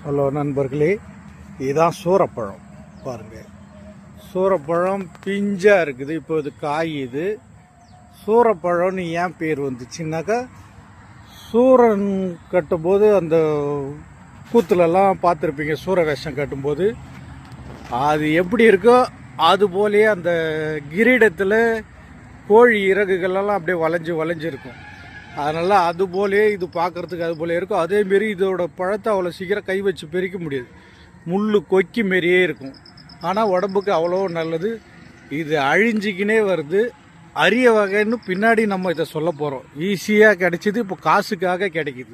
Hello நண்பர்களே, இதுதான் சூரப்பழம். பாருங்கள், சூரப்பழம் பிஞ்சாக இருக்குது. இப்போ இது காயுது. சூரப்பழம்னு ஏன் பேர் வந்துச்சுன்னாக்கா, சூரன் கட்டும்போது அந்த கூத்துலலாம் பார்த்துருப்பீங்க. சூர வேஷம் கட்டும்போது அது எப்படி இருக்கோ அது போலேயே அந்த கிரீடத்தில் கோழி இறகுகளெல்லாம் அப்படியே வளைஞ்சிருக்கும். அதனால் அது போலே இது பார்க்குறதுக்கு அது போலே இருக்கும். அதேமாரி இதோட பழத்தை அவ்வளோ சீக்கிரம் கை வச்சு பிரிக்க முடியாது. முள் கொக்கி மாரியே இருக்கும். ஆனால் உடம்புக்கு அவ்வளோ நல்லது. இது அழிஞ்சிக்கினே வருது. அரிய வகைன்னு பின்னாடி நம்ம இதை சொல்ல போகிறோம். ஈஸியாக கிடைச்சிது, இப்போ காசுக்காக கிடைக்கிது.